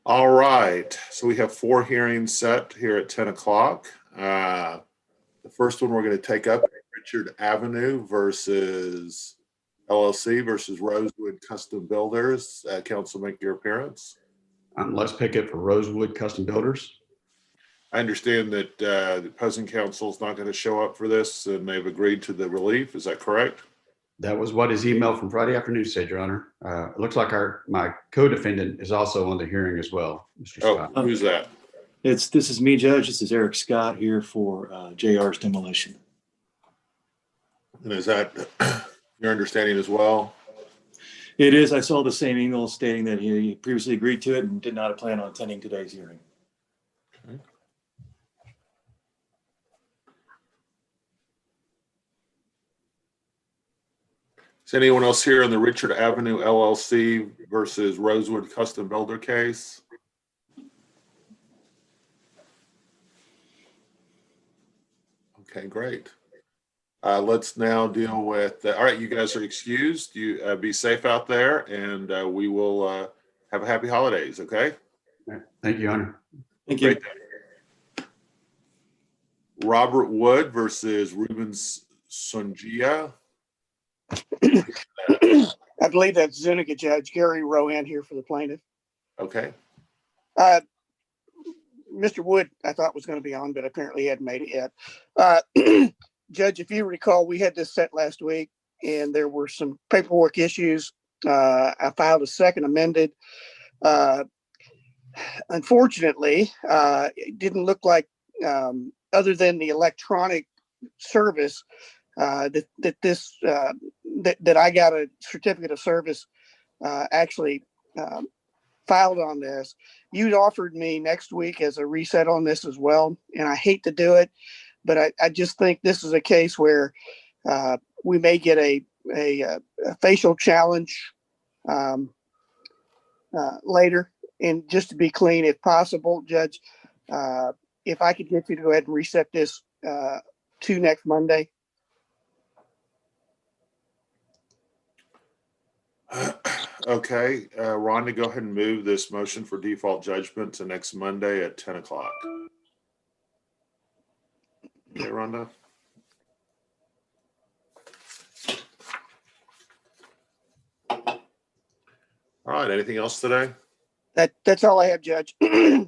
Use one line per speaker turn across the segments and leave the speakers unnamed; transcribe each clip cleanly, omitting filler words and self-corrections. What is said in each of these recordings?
All right, so we have 4 hearings set here at 10 o'clock. The first one we're going to take up is Richard Avenue versus LLC versus Rosewood Custom Builders. Council, make your appearance.
Les Pickett for Rosewood Custom Builders.
I understand that the opposing counsel is not going to show up for this, and they've agreed to the relief. Is that correct?
That was what his email from Friday afternoon said, Your Honor. It looks like my co-defendant is also on the hearing as well, Mr. Scott.
Who's that?
This is me, Judge. This is Eric Scott here for JR's demolition.
And is that your understanding as well?
It is. I saw the same email stating that he previously agreed to it and did not plan on attending today's hearing.
Okay. Is anyone else here in the Richard Avenue LLC versus Rosewood Custom Builder case? Okay, great. Let's now deal with, all right, you guys are excused. You be safe out there, and we will have a happy holidays, okay?
Thank you, Your Honor.
Thank you.
Great. Robert Wood versus Rubens Sungia.
I believe that's Zuniga, Judge. Gary Rowan here for the plaintiff.
Okay.
Mr. Wood, I thought was going to be on, but apparently he hadn't made it yet. Judge, if you recall, we had this set last week, and there were some paperwork issues. I filed a second amended. Unfortunately, it didn't look like, other than the electronic service, that I got a certificate of service actually filed on this. You'd offered me next week as a reset on this as well, and I hate to do it, but I just think this is a case where we may get a facial challenge later. And just to be clean, if possible, Judge, if I could get you to go ahead and reset this to next Monday.
Okay, Rhonda, go ahead and move this motion for default judgment to next Monday at 10 o'clock. Okay, Rhonda. All right, anything else today?
That's all I have, Judge.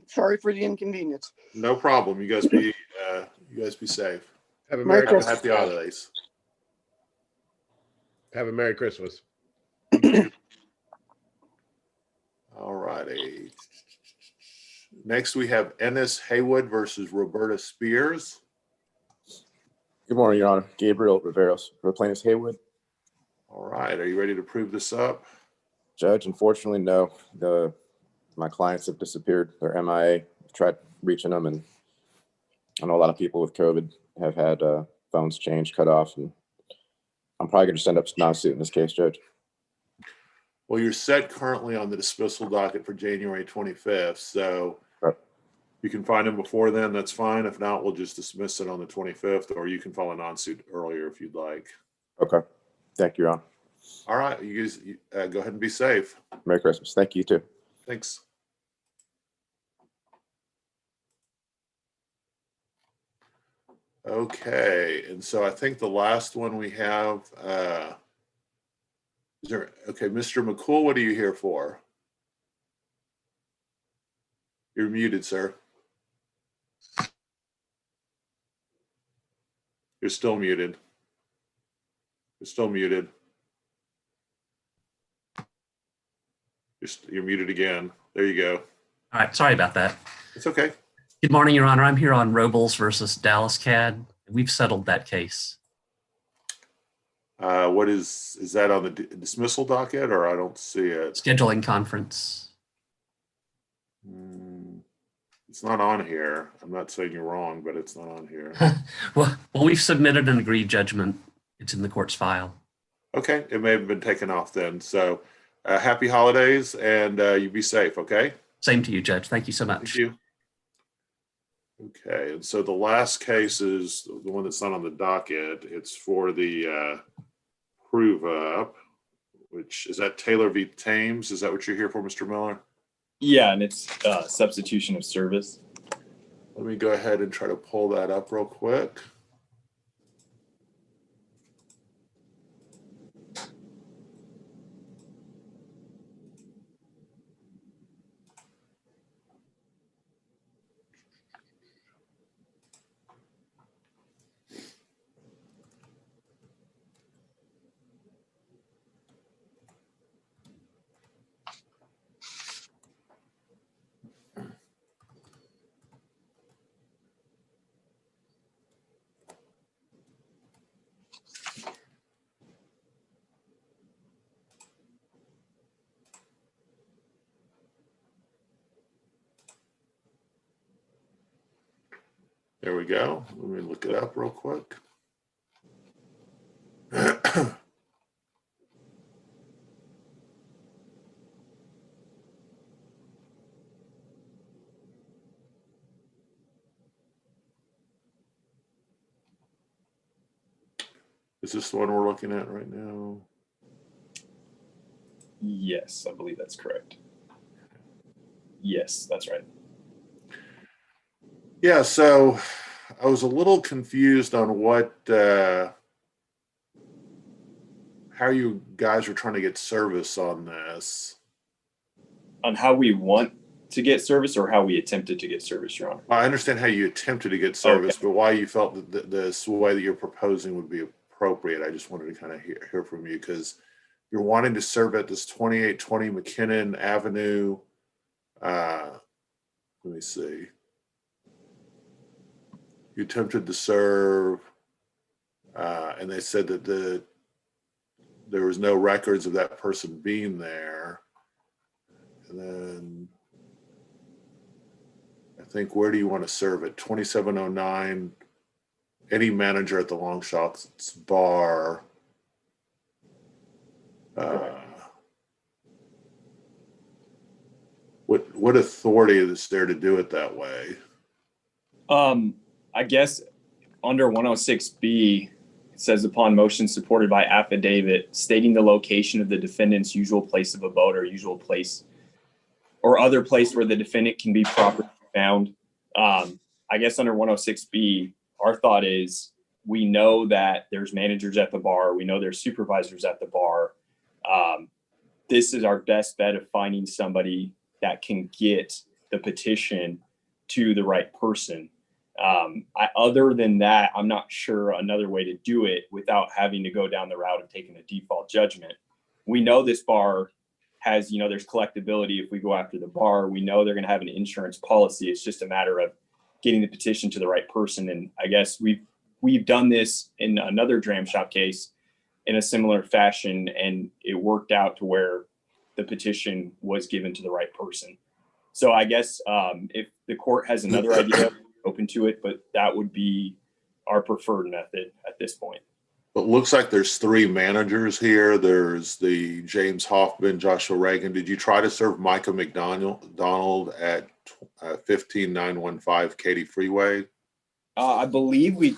Sorry for the inconvenience.
No problem. You guys be safe.
Have a
Merry
Merry
Christmas.
Happy holidays.
Have a Merry Christmas.
All righty. Next, we have Ennis Haywood versus Roberta Spears.
Good morning, Your Honor. Gabriel Riveros for the plaintiff's Haywood.
All right, are you ready to prove this up?
Judge, unfortunately, no. My clients have disappeared. They're MIA. Tried reaching them, and I know a lot of people with COVID have had phones changed, cut off, and I'm probably going to send up non-suit in this case, Judge.
Well, you're set currently on the dismissal docket for January 25th, so you can find him before then, that's fine. If not, we'll just dismiss it on the 25th, or you can file a non-suit earlier if you'd like.
Okay. Thank you, Your Honor.
All right, you guys go ahead and be safe.
Merry Christmas. Thank you, too.
Thanks. Okay, and so I think the last one we have, okay, Mr. McCool, what are you here for? You're muted, sir. You're still muted. You're still muted. You're muted again. There you go.
All right, sorry about that.
It's okay.
Good morning, Your Honor. I'm here on Robles versus Dallas CAD. We've settled that case.
What is that on the dismissal docket, or I don't see it?
Scheduling conference.
It's not on here. I'm not saying you're wrong, but it's not on here.
well, we've submitted an agreed judgment. It's in the court's file.
Okay, it may have been taken off then. So happy holidays, and you be safe, okay?
Same to you, Judge. Thank you so much.
Thank you. Okay, and so the last case is the one that's not on the docket. It's for the prove up, which is that Taylor v. Thames. Is that what you're here for, Mr. Miller?
Yeah, and it's substitution of service.
Let me go ahead and try to pull that up real quick. There we go. Let me look it up real quick. Is this the one we're looking at right now?
Yes, I believe that's correct. Yes, that's right.
Yeah, so I was a little confused on what, how you guys were trying to get service on this.
On how we want to get service or how we attempted to get service, Your Honor.
I understand how you attempted to get service, but why you felt that this way that you're proposing would be appropriate. I just wanted to kind of hear from you because you're wanting to serve at this 2820 McKinnon Avenue. Let me see. You attempted to serve, and they said that there was no records of that person being there. And then I think, where do you want to serve it? 2709, any manager at the Long Shots bar. What authority is there to do it that way?
I guess under 106B, it says upon motion supported by affidavit stating the location of the defendant's usual place of abode or usual place or other place where the defendant can be properly found. I guess under 106B, our thought is we know that there's managers at the bar. We know there's supervisors at the bar. This is our best bet of finding somebody that can get the petition to the right person. Other than that, I'm not sure another way to do it without having to go down the route of taking a default judgment. We know this bar has, there's collectability if we go after the bar. We know they're going to have an insurance policy. It's just a matter of getting the petition to the right person. And I guess we've done this in another dram shop case in a similar fashion, and it worked out to where the petition was given to the right person. So I guess if the court has another idea, open to it, but that would be our preferred method at this point.
It looks like there's three managers here. There's the James Hoffman, Joshua Reagan. Did you try to serve Micah McDonald at 15915 Katy Freeway?
I believe we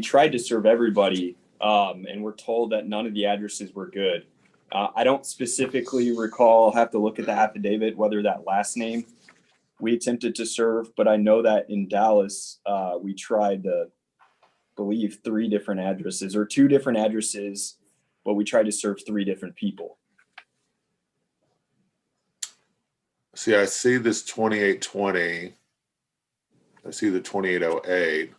tried to serve everybody, and we're told that none of the addresses were good. I don't specifically recall, I'll have to look at the affidavit, whether that last name we attempted to serve, but I know that in Dallas, we tried to believe 3 different addresses or 2 different addresses, but we tried to serve 3 different people.
See, I see this 2820. I see the 2808.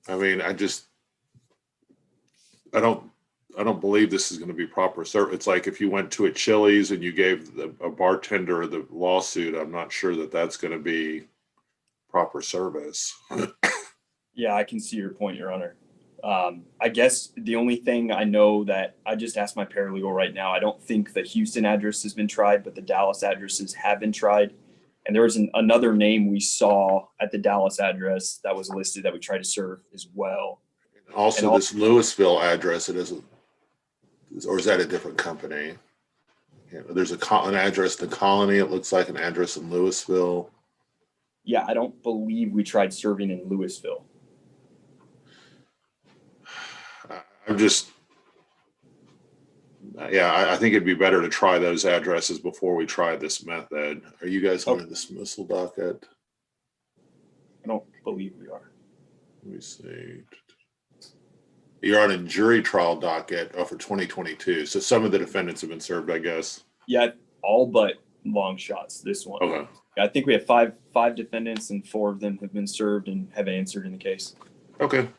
I mean, I don't believe this is going to be proper service. It's like if you went to a Chili's and you gave a bartender the lawsuit, I'm not sure that that's going to be proper service.
Yeah, I can see your point, Your Honor. I guess the only thing I know that I just asked my paralegal right now, I don't think the Houston address has been tried, but the Dallas addresses have been tried. And there was another name we saw at the Dallas address that was listed that we tried to serve as well.
Also, this Louisville address, it isn't, or is that a different company? there's an address in the Colony. It looks like an address in Louisville.
Yeah, I don't believe we tried serving in Louisville.
I'm just, yeah, I think it'd be better to try those addresses before we try this method. Are you guys on the dismissal docket?
I don't believe we are.
Let me see. You're on a jury trial docket for 2022. So some of the defendants have been served, I guess.
Yeah, all but long shots. This one.
Okay.
I think we have five defendants, and 4 of them have been served and have answered in the case.
Okay.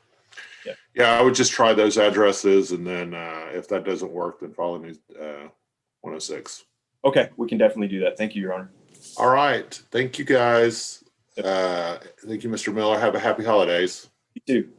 Yeah.
Yeah, I would just try those addresses, and then if that doesn't work, then follow me 106.
Okay, we can definitely do that. Thank you, Your Honor.
All right. Thank you, guys. Thank you, Mr. Miller. Have a happy holidays.
You too.